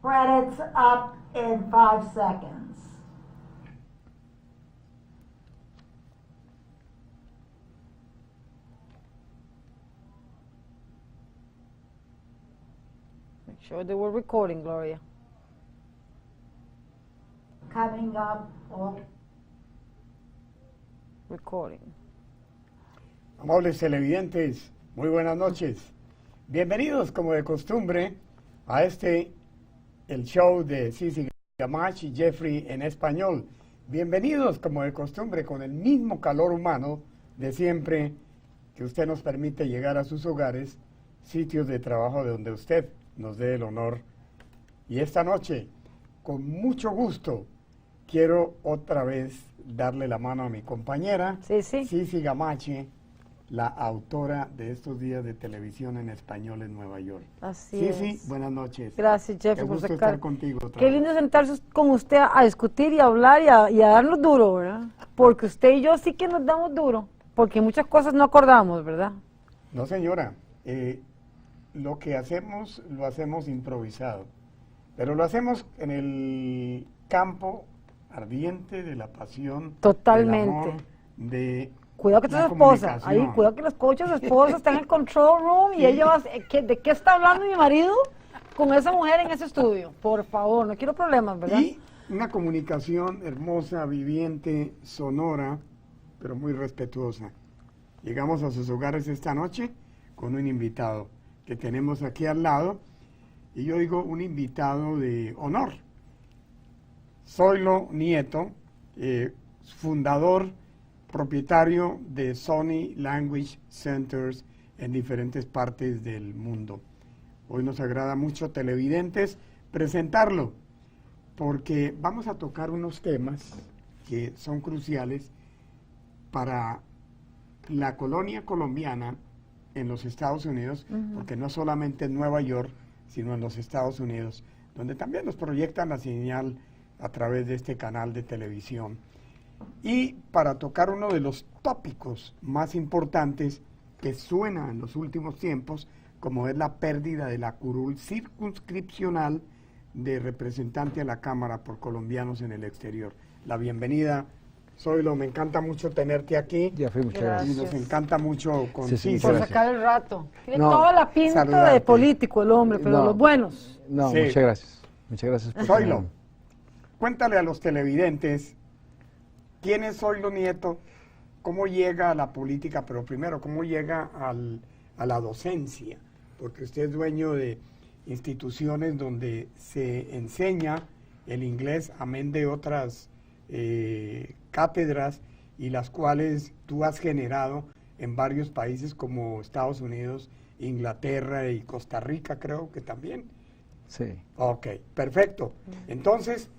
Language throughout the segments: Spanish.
Credits up in 5 seconds. Make sure they were recording, Gloria. Coming up, oh, Recording. Amables televidentes, muy buenas noches. Bienvenidos, como de costumbre, a el show de Sisi Gamache y Jeffrey en español. Bienvenidos, como de costumbre, con el mismo calor humano de siempre que usted nos permite llegar a sus hogares, sitios de trabajo de donde usted nos dé el honor. Y esta noche, con mucho gusto, quiero otra vez darle la mano a mi compañera, Sisi Gamache, la autora de estos días de televisión en español en Nueva York. Así Sisi, es. buenas noches. Gracias, Jeffrey, Qué por gusto sacar. estar contigo otra Qué vez. lindo sentarse con usted a discutir y a hablar y a darnos duro, ¿verdad? Porque usted y yo sí que nos damos duro, porque muchas cosas no acordamos, ¿verdad? No, señora. Lo que hacemos, lo hacemos improvisado. Pero lo hacemos en el campo ardiente de la pasión, Totalmente. del amor, de Cuidado que es la su esposa. comunicación. Ahí, cuidado que los coaches de su esposa están en el control room y ella va ¿de qué está hablando mi marido con esa mujer en ese estudio? Por favor, no quiero problemas, ¿verdad? Y una comunicación hermosa, viviente, sonora, pero muy respetuosa. Llegamos a sus hogares esta noche con un invitado que tenemos aquí al lado, y yo digo un invitado de honor. Zoilo Nieto, fundador, propietario de Sony Language Centers en diferentes partes del mundo. Hoy nos agrada mucho, televidentes, presentarlo, porque vamos a tocar unos temas que son cruciales para la colonia colombiana en los Estados Unidos, porque no solamente en Nueva York, sino en los Estados Unidos, donde también nos proyectan la señal a través de este canal de televisión. Y para tocar uno de los tópicos más importantes que suena en los últimos tiempos, como es la pérdida de la curul circunscripcional de representante a la Cámara por colombianos en el exterior. La bienvenida, Zoilo, me encanta mucho tenerte aquí. Jeffrey, muchas gracias. Y nos encanta mucho con Sisi. Por gracias. sacar el rato. Tiene No, toda la pinta saludarte. de político el hombre, pero No. los buenos. No, Sí. muchas gracias. Muchas gracias por Zoilo, tenerme. cuéntale a los televidentes quién es Zoilo Nieto, cómo llega a la política, pero primero, cómo llega a la docencia, porque usted es dueño de instituciones donde se enseña el inglés, amén de otras cátedras, y las cuales tú has generado en varios países como Estados Unidos, Inglaterra y Costa Rica, creo que también. Sí. Ok, perfecto. Entonces,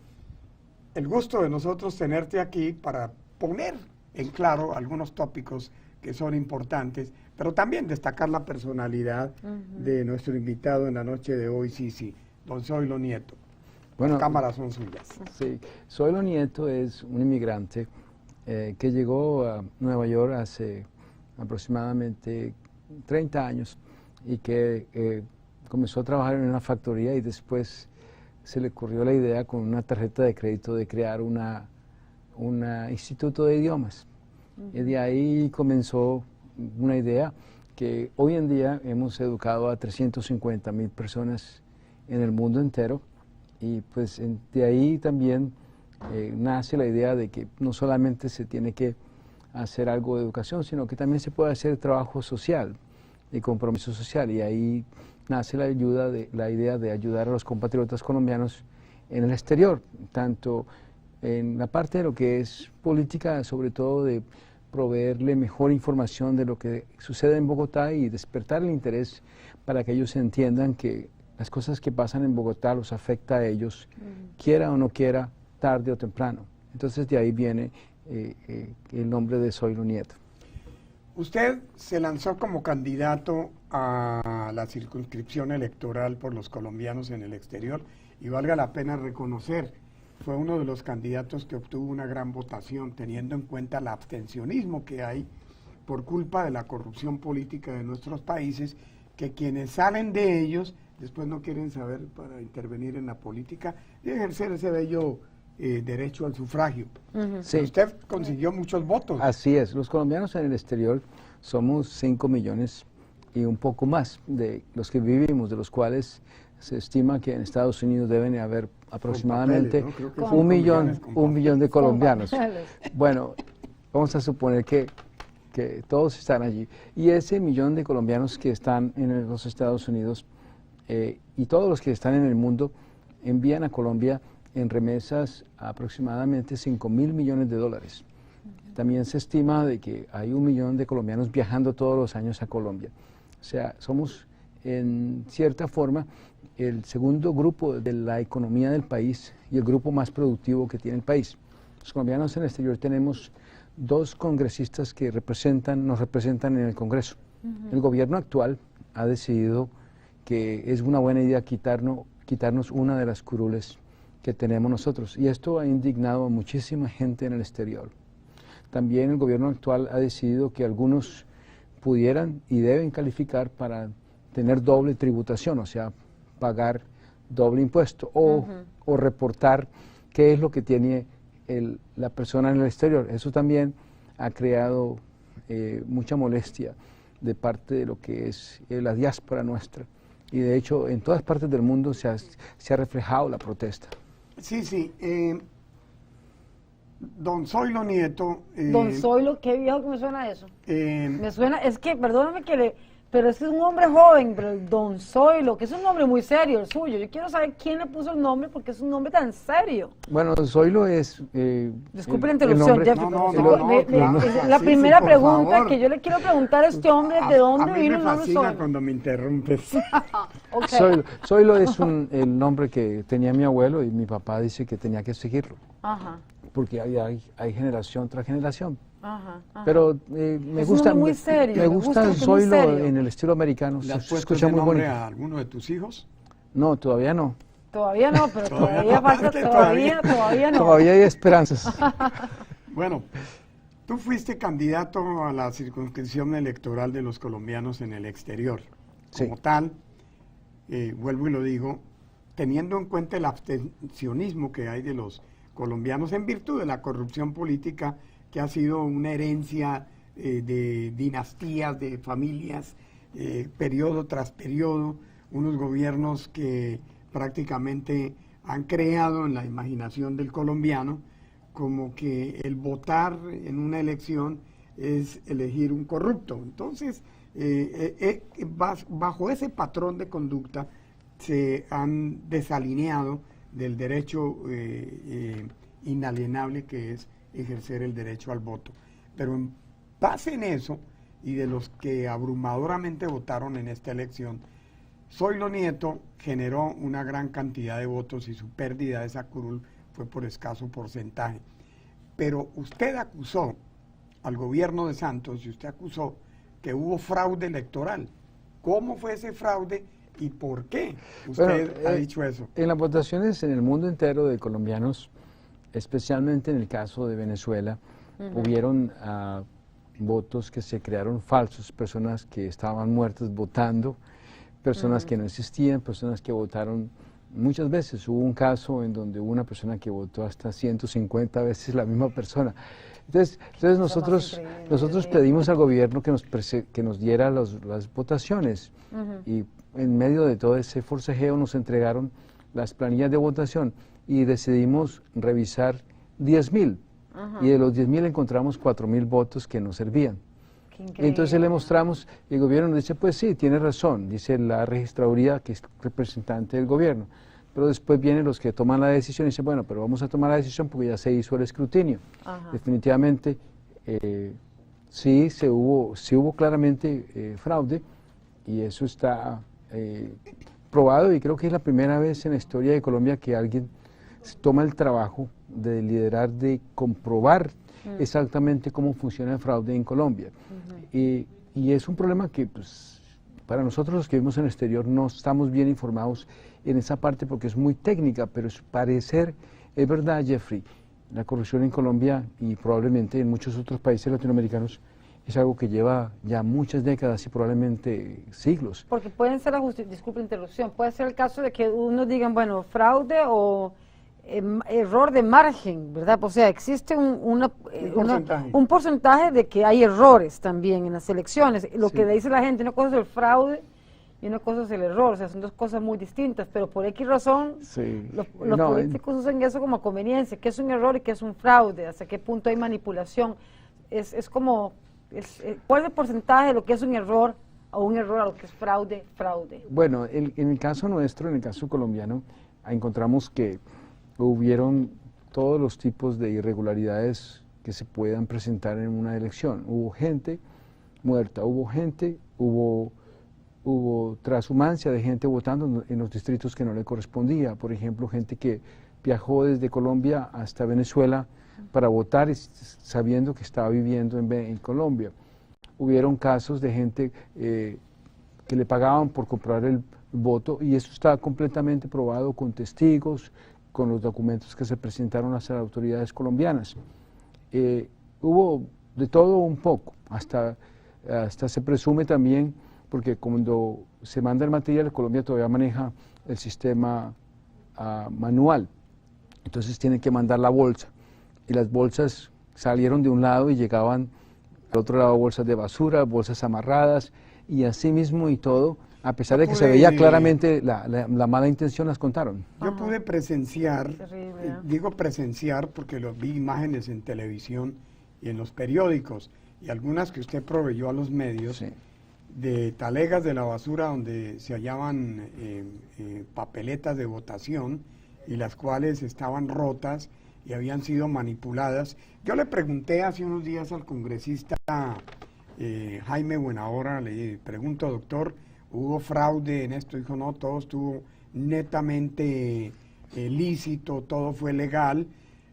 el gusto de nosotros tenerte aquí para poner en claro algunos tópicos que son importantes, pero también destacar la personalidad de nuestro invitado en la noche de hoy, Sisi, don Zoilo Nieto. Bueno, Las cámaras son suyas. Sí. Zoilo Nieto es un inmigrante que llegó a Nueva York hace aproximadamente 30 años y que comenzó a trabajar en una factoría y después se le ocurrió la idea con una tarjeta de crédito de crear un instituto de idiomas. Y de ahí comenzó una idea que hoy en día hemos educado a 350,000 personas en el mundo entero, y pues de ahí también nace la idea de que no solamente se tiene que hacer algo de educación, sino que también se puede hacer trabajo social y compromiso social, y ahí nace la idea de ayudar a los compatriotas colombianos en el exterior, tanto en la parte de lo que es política, sobre todo de proveerle mejor información de lo que sucede en Bogotá y despertar el interés para que ellos entiendan que las cosas que pasan en Bogotá los afecta a ellos, quiera o no quiera, tarde o temprano. Entonces de ahí viene el nombre de Zoilo Nieto. Usted se lanzó como candidato a la circunscripción electoral por los colombianos en el exterior, y valga la pena reconocer, fue uno de los candidatos que obtuvo una gran votación, teniendo en cuenta el abstencionismo que hay por culpa de la corrupción política de nuestros países, que quienes salen de ellos después no quieren saber para intervenir en la política y ejercer ese bello derecho al sufragio. Sí. Usted consiguió muchos votos. Así es, los colombianos en el exterior somos 5 millones y un poco más de los que vivimos, de los cuales se estima que en Estados Unidos deben haber aproximadamente papeles, ¿no? Creo que Con son un con millón de colombianos. papeles. Bueno, vamos a suponer que todos están allí. Y ese millón de colombianos que están en los Estados Unidos y todos los que están en el mundo envían a Colombia en remesas aproximadamente 5.000 millones de dólares. También se estima de que hay 1 millón de colombianos viajando todos los años a Colombia. O sea, somos en cierta forma el segundo grupo de la economía del país y el grupo más productivo que tiene el país. Los colombianos en el exterior tenemos 2 congresistas que nos representan en el Congreso. El gobierno actual ha decidido que es una buena idea quitarnos una de las curules que tenemos nosotros, y esto ha indignado a muchísima gente en el exterior. También el gobierno actual ha decidido que algunos pudieran y deben calificar para tener doble tributación, o sea, pagar doble impuesto o reportar qué es lo que tiene la persona en el exterior. Eso también ha creado mucha molestia de parte de lo que es la diáspora nuestra. Y de hecho, en todas partes del mundo se ha reflejado la protesta. Sí, sí. Don Zoilo Nieto. Don Zoilo, qué viejo que me suena eso. eh, Me suena, es que, perdóname pero es un hombre joven, pero Don Zoilo, que es un nombre muy serio el suyo. Yo quiero saber quién le puso el nombre porque es un nombre tan serio. Bueno, Zoilo es... Disculpe la interrupción, Jeffrey. No, pero no, me- claro. es la Sí, primera sí, por pregunta favor. que yo le quiero preguntar a este hombre, ¿de dónde a mí vino me el nombre fascina Zoilo? cuando me interrumpes. Ok. Zoilo es el nombre que tenía mi abuelo y mi papá dice que tenía que seguirlo, Ajá, porque hay generación tras generación. ajá. Pero me Es un gusta, nombre muy serio, me me gusta gusta el porque es muy Zoilo serio. en el estilo americano. ¿Le Se has puesto escucha ese muy nombre bonito. a alguno de tus hijos? No, todavía no. Todavía no, pero Todavía todavía no, falta, es que todavía no. Todavía hay esperanzas. Bueno, tú fuiste candidato a la circunscripción electoral de los colombianos en el exterior. Sí. Como tal, vuelvo y lo digo, teniendo en cuenta el abstencionismo que hay de los colombianos en virtud de la corrupción política que ha sido una herencia de dinastías, de familias, periodo tras periodo, unos gobiernos que prácticamente han creado en la imaginación del colombiano como que el votar en una elección es elegir un corrupto. Entonces, bajo ese patrón de conducta se han desalineado del derecho inalienable que es ejercer el derecho al voto. Pero en base en eso, y de los que abrumadoramente votaron en esta elección, Zoilo Nieto generó una gran cantidad de votos y su pérdida de esa curul fue por escaso porcentaje. Pero usted acusó al gobierno de Santos y usted acusó que hubo fraude electoral. ¿Cómo fue ese fraude y por qué usted Bueno, ha dicho eso? En las votaciones en el mundo entero de colombianos, especialmente en el caso de Venezuela, hubieron votos que se crearon falsos, personas que estaban muertas votando, personas que no existían, personas que votaron muchas veces. Hubo un caso en donde hubo una persona que votó hasta 150 veces la misma persona. Entonces nosotros pedimos al gobierno que nos diera las votaciones y en medio de todo ese forcejeo nos entregaron las planillas de votación y decidimos revisar 10.000 y de los 10.000 encontramos 4.000 votos que no servían. Entonces le mostramos y el gobierno nos dice, pues sí, tiene razón, dice la registraduría que es representante del gobierno. Pero después vienen los que toman la decisión y dicen, bueno, pero vamos a tomar la decisión porque ya se hizo el escrutinio. Definitivamente sí hubo claramente fraude y eso está probado y creo que es la primera vez en la historia de Colombia que alguien toma el trabajo de liderar, de comprobar exactamente cómo funciona el fraude en Colombia. Y es un problema que pues, para nosotros los que vivimos en el exterior no estamos bien informados en esa parte porque es muy técnica, pero es verdad, Jeffrey, la corrupción en Colombia y probablemente en muchos otros países latinoamericanos es algo que lleva ya muchas décadas y probablemente siglos. Porque pueden ser, disculpe la interrupción, puede ser el caso de que uno digan, bueno, fraude o error de margen, ¿verdad? O sea, existe un porcentaje de que hay errores también en las elecciones. Lo Sí. que dice la gente, una cosa es el fraude y una cosa es el error, o sea, son dos cosas muy distintas, pero por X razón Sí. los No, políticos usan eso como conveniencia, qué es un error y qué es un fraude, hasta qué punto hay manipulación. Es como, ¿cuál es el porcentaje de lo que es un error o un error a lo que es fraude? Bueno, en el caso nuestro, en el caso colombiano, encontramos que hubieron todos los tipos de irregularidades que se puedan presentar en una elección. Hubo gente muerta, hubo transhumancia de gente votando en los distritos que no le correspondía. Por ejemplo, gente que viajó desde Colombia hasta Venezuela para votar sabiendo que estaba viviendo en Colombia. Hubieron casos de gente que le pagaban por comprar el voto y eso está completamente probado con testigos, con los documentos que se presentaron hacia las autoridades colombianas. Hubo de todo un poco, hasta se presume también, porque cuando se manda el material, Colombia todavía maneja el sistema manual, entonces tienen que mandar la bolsa, y las bolsas salieron de un lado y llegaban al otro lado bolsas de basura, bolsas amarradas, y así mismo y todo, a pesar de que se veía claramente la mala intención, las contaron. Yo pude presenciar, Terrible, digo presenciar porque vi imágenes en televisión y en los periódicos, y algunas que usted proveyó a los medios, Sí. de talegas de la basura donde se hallaban papeletas de votación y las cuales estaban rotas y habían sido manipuladas. Yo le pregunté hace unos días al congresista Jaime Buenahora, le pregunto, doctor, ¿hubo fraude en esto? Dijo, no, todo estuvo netamente lícito, todo fue legal.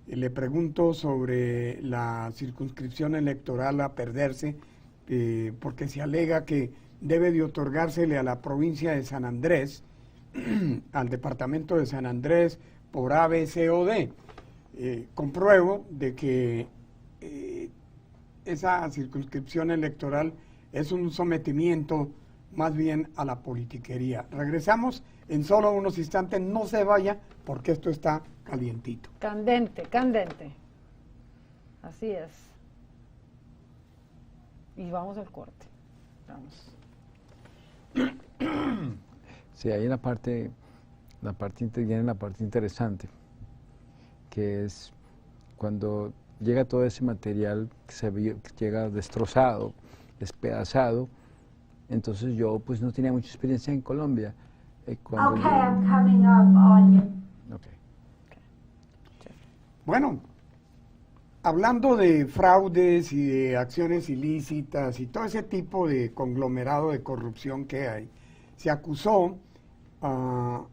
Le pregunto sobre la circunscripción electoral a perderse, porque se alega que debe de otorgársele a la provincia de San Andrés, al departamento de San Andrés, por A, B, C o D. Compruebo de que esa circunscripción electoral es un sometimiento más bien a la politiquería. Regresamos en solo unos instantes, no se vaya porque esto está calientito. Candente, candente. Así es. Y vamos al corte. Vamos. Sí, ahí viene la parte interesante, que es cuando llega todo ese material que llega destrozado, despedazado. Entonces yo pues no tenía mucha experiencia en Colombia. Cuando Okay, I'm coming up on you. Okay. Bueno, hablando de fraudes y de acciones ilícitas y todo ese tipo de conglomerado de corrupción que hay, se acusó a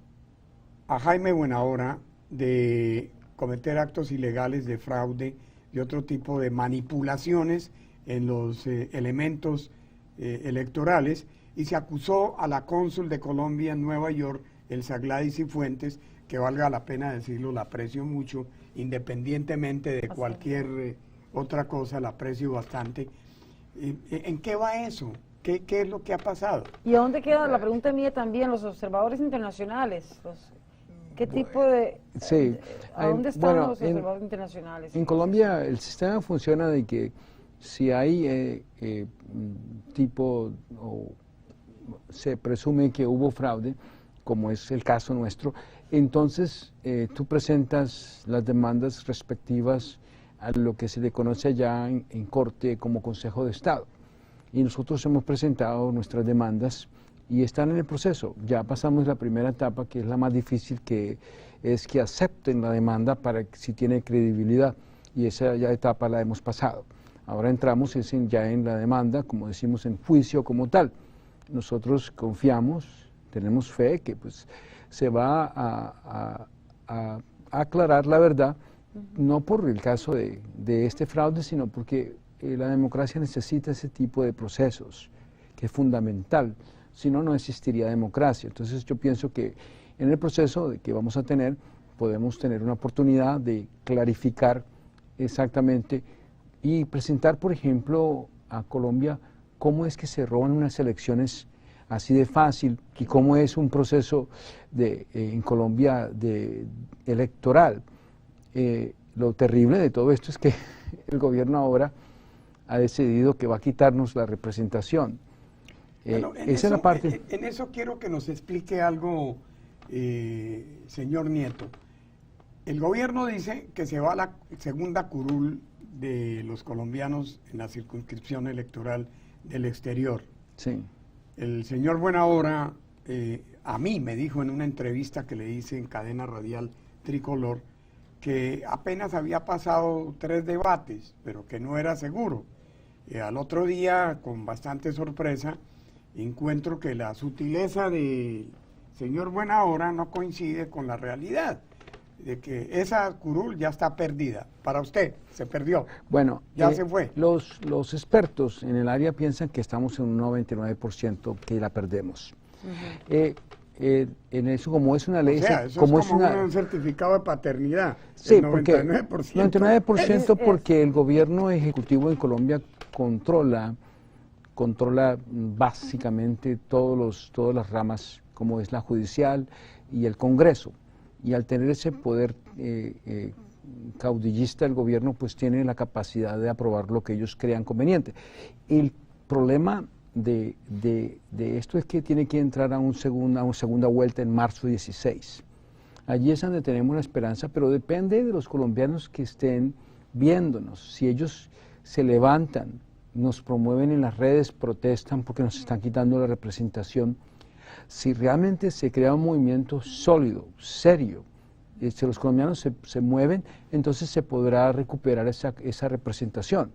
Jaime Buenahora de cometer actos ilegales de fraude y otro tipo de manipulaciones en los elementos electorales, y se acusó a la cónsul de Colombia en Nueva York, Elsa Gladys Cifuentes, que valga la pena decirlo, la aprecio mucho, independientemente de cualquier otra cosa, la aprecio bastante. ¿En qué va eso? ¿Qué es lo que ha pasado? ¿Y a dónde queda, la pregunta mía también, los observadores internacionales? ¿Qué tipo de... Sí. ¿A dónde están Bueno, los observadores internacionales? En Colombia el sistema funciona de que si hay tipo o se presume que hubo fraude, como es el caso nuestro, entonces tú presentas las demandas respectivas a lo que se le conoce allá en corte como Consejo de Estado. Y nosotros hemos presentado nuestras demandas y están en el proceso. Ya pasamos la primera etapa, que es la más difícil, que es que acepten la demanda para que si tiene credibilidad, y esa ya etapa la hemos pasado. Ahora entramos ya en la demanda, como decimos, en juicio como tal. Nosotros confiamos, tenemos fe que pues se va a aclarar la verdad, no por el caso de este fraude, sino porque la democracia necesita ese tipo de procesos, que es fundamental, si no, no existiría democracia. Entonces yo pienso que en el proceso que vamos a tener, podemos tener una oportunidad de clarificar exactamente y presentar, por ejemplo, a Colombia cómo es que se roban unas elecciones así de fácil y cómo es un proceso en Colombia electoral. Lo terrible de todo esto es que el gobierno ahora ha decidido que va a quitarnos la representación. Bueno, esa es la parte. En eso quiero que nos explique algo, señor Nieto. El gobierno dice que se va a la segunda curul de los colombianos en la circunscripción electoral del exterior. Sí. El señor Buenahora a mí me dijo en una entrevista que le hice en cadena radial Tricolor que apenas había pasado 3 debates, pero que no era seguro. Al otro día, con bastante sorpresa, encuentro que la sutileza del señor Buenahora no coincide con la realidad, de que esa curul ya está perdida. Para usted, se perdió. Bueno, ya se fue. Los expertos en el área piensan que estamos en un 99% que la perdemos. En eso, como es una ley... O sea, eso como es como un certificado de paternidad. Sí, el 99%. Porque 99% porque el gobierno ejecutivo en Colombia controla básicamente todas las ramas, como es la judicial y el Congreso. Y al tener ese poder caudillista, el gobierno pues tiene la capacidad de aprobar lo que ellos crean conveniente. El problema de esto es que tiene que entrar a una segunda vuelta en marzo 16. Allí es donde tenemos la esperanza, pero depende de los colombianos que estén viéndonos. Si ellos se levantan, nos promueven en las redes, protestan porque nos están quitando la representación. Si realmente se crea un movimiento sólido, serio, si los colombianos se mueven, entonces se podrá recuperar esa representación.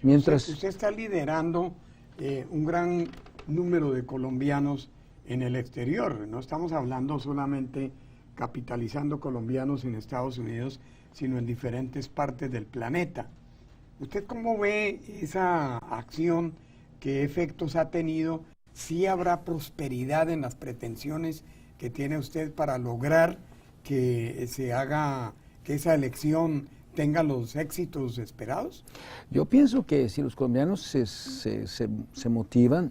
Mientras usted está liderando un gran número de colombianos en el exterior. No estamos hablando solamente capitalizando colombianos en Estados Unidos, sino en diferentes partes del planeta. ¿Usted cómo ve esa acción? ¿Qué efectos ha tenido? ¿Sí habrá prosperidad en las pretensiones que tiene usted para lograr que se haga, que esa elección tenga los éxitos esperados? Yo pienso que si los colombianos se motivan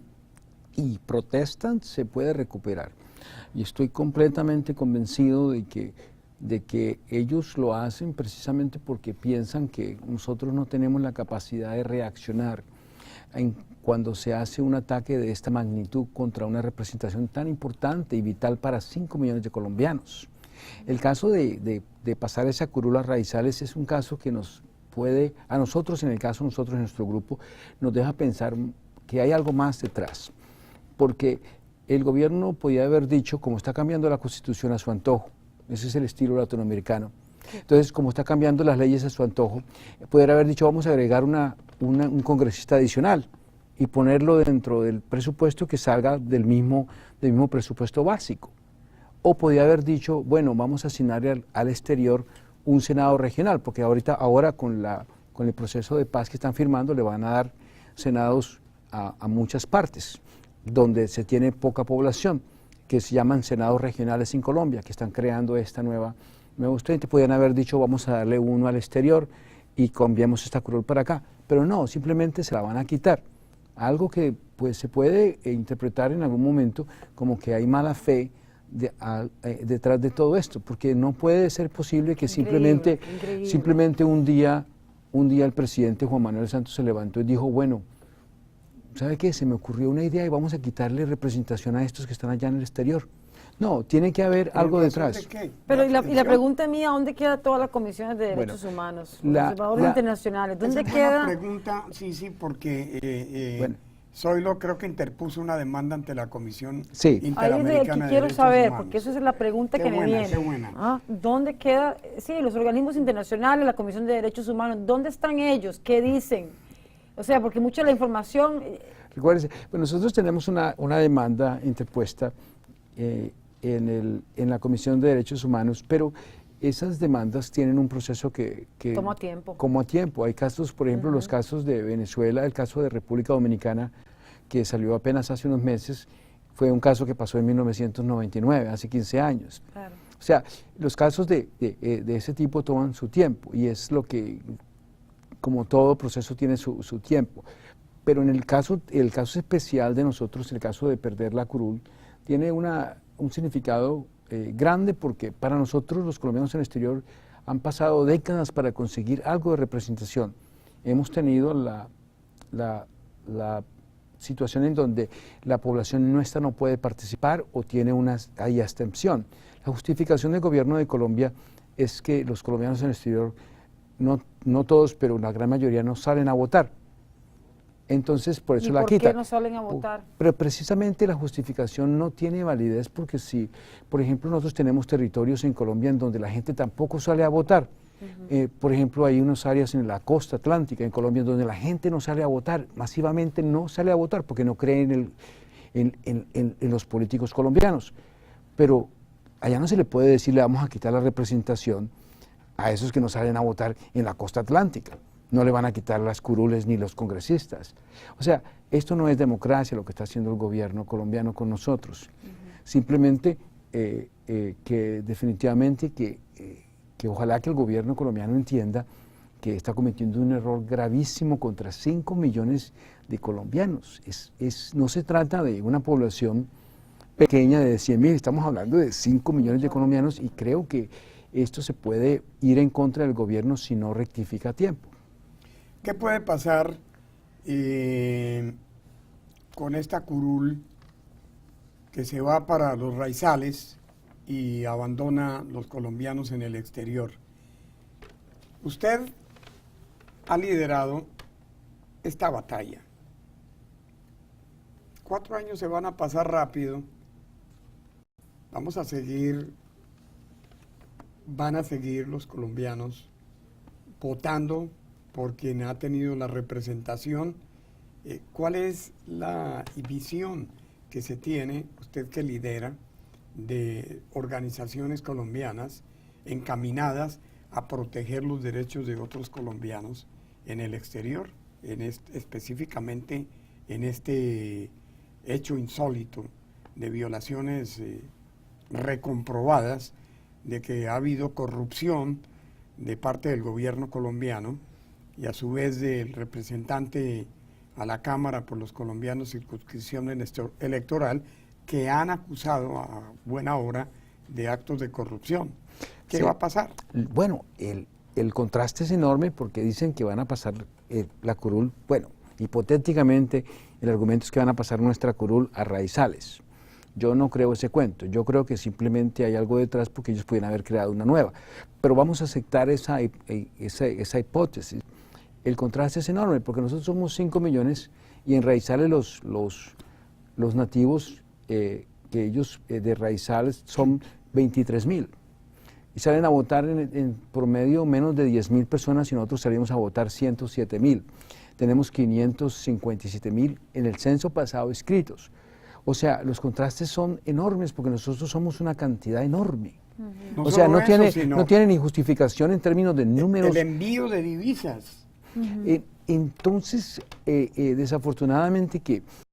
y protestan, se puede recuperar. Y estoy completamente convencido de que ellos lo hacen precisamente porque piensan que nosotros no tenemos la capacidad de reaccionar cuando se hace un ataque de esta magnitud contra una representación tan importante y vital para 5 millones de colombianos. El caso de pasar esa curul a raizales es un caso que nos puede, a nosotros en nuestro grupo, nos deja pensar que hay algo más detrás. Porque el gobierno podía haber dicho, como está cambiando la Constitución a su antojo, ese es el estilo latinoamericano, entonces como está cambiando las leyes a su antojo, podría haber dicho vamos a agregar un congresista adicional y ponerlo dentro del presupuesto que salga del mismo presupuesto básico. O podía haber dicho, bueno, vamos a asignar al exterior un senado regional, porque ahora con el proceso de paz que están firmando le van a dar senados a muchas partes, donde se tiene poca población, que se llaman senados regionales en Colombia, que están creando esta nueva estudiante. Podrían haber dicho, vamos a darle uno al exterior y cambiamos esta curul para acá, pero no, simplemente se la van a quitar. Algo que pues se puede interpretar en algún momento como que hay mala fe detrás de todo esto, porque no puede ser posible que simplemente un día el presidente Juan Manuel Santos se levantó y dijo, bueno, ¿sabe qué? Se me ocurrió una idea y vamos a quitarle representación a estos que están allá en el exterior. No, tiene que haber algo detrás. Pero y la pregunta mía, ¿dónde queda toda la Comisión de Derechos Humanos? Los observadores internacionales, ¿dónde queda? Una pregunta, sí, porque Zoilo creo que interpuso una demanda ante la Comisión Interamericana de Derechos Humanos. Quiero saber, porque esa es la pregunta que me viene. Qué buena. ¿Dónde queda? Sí, los organismos internacionales, la Comisión de Derechos Humanos, ¿dónde están ellos? ¿Qué dicen? O sea, porque mucha de la información... Recuérdense, pues nosotros tenemos una demanda interpuesta en la Comisión de Derechos Humanos, pero esas demandas tienen un proceso que toma tiempo. Como tiempo. Hay casos, por ejemplo, los casos de Venezuela, el caso de República Dominicana, que salió apenas hace unos meses, fue un caso que pasó en 1999, hace 15 años. Claro. O sea, los casos de ese tipo toman su tiempo y es lo que, como todo proceso, tiene su tiempo. pero en el caso especial de nosotros, el caso de perder la curul, tiene un significado grande, porque para nosotros los colombianos en el exterior han pasado décadas para conseguir algo de representación. Hemos tenido la situación en donde la población nuestra no puede participar o hay abstención. La justificación del gobierno de Colombia es que los colombianos en el exterior, no todos, pero la gran mayoría no salen a votar. Entonces, por eso la quitan. ¿Y por qué no salen a votar? Pero precisamente la justificación no tiene validez, porque si, por ejemplo, nosotros tenemos territorios en Colombia en donde la gente tampoco sale a votar. Por ejemplo, hay unas áreas en la costa atlántica en Colombia en donde la gente no sale a votar, masivamente no sale a votar porque no creen en los políticos colombianos. Pero allá no se le puede decir, le vamos a quitar la representación a esos que no salen a votar en la costa atlántica. No le van a quitar las curules ni los congresistas. O sea, esto no es democracia lo que está haciendo el gobierno colombiano con nosotros. Simplemente que definitivamente que ojalá que el gobierno colombiano entienda que está cometiendo un error gravísimo contra 5 millones de colombianos. No se trata de una población pequeña de 100.000, estamos hablando de 5 millones de colombianos, y creo que esto se puede ir en contra del gobierno si no rectifica a tiempo. ¿Qué puede pasar con esta curul que se va para los raizales y abandona los colombianos en el exterior? Usted ha liderado esta batalla. 4 años se van a pasar rápido. Van a seguir los colombianos votando por quien ha tenido la representación. ¿Cuál es la visión que se tiene, usted que lidera, de organizaciones colombianas encaminadas a proteger los derechos de otros colombianos en el exterior, específicamente en este hecho insólito de violaciones recomprobadas, de que ha habido corrupción de parte del gobierno colombiano y a su vez del representante a la Cámara por los colombianos circunscripción electoral, que han acusado a buena hora de actos de corrupción? ¿Qué va a pasar? Bueno, el contraste es enorme, porque dicen que van a pasar la curul, bueno, hipotéticamente el argumento es que van a pasar nuestra curul a raizales. Yo no creo ese cuento, yo creo que simplemente hay algo detrás, porque ellos pueden haber creado una nueva. Pero vamos a aceptar esa hipótesis. El contraste es enorme, porque nosotros somos 5 millones y en raizales los nativos que ellos de raizales son 23.000. Y salen a votar en promedio menos de 10.000 personas, y nosotros salimos a votar 107.000. Tenemos 557.000 en el censo pasado inscritos. O sea, los contrastes son enormes, porque nosotros somos una cantidad enorme. No o sea, no tiene ni justificación en términos de números. El envío de divisas. Entonces, desafortunadamente que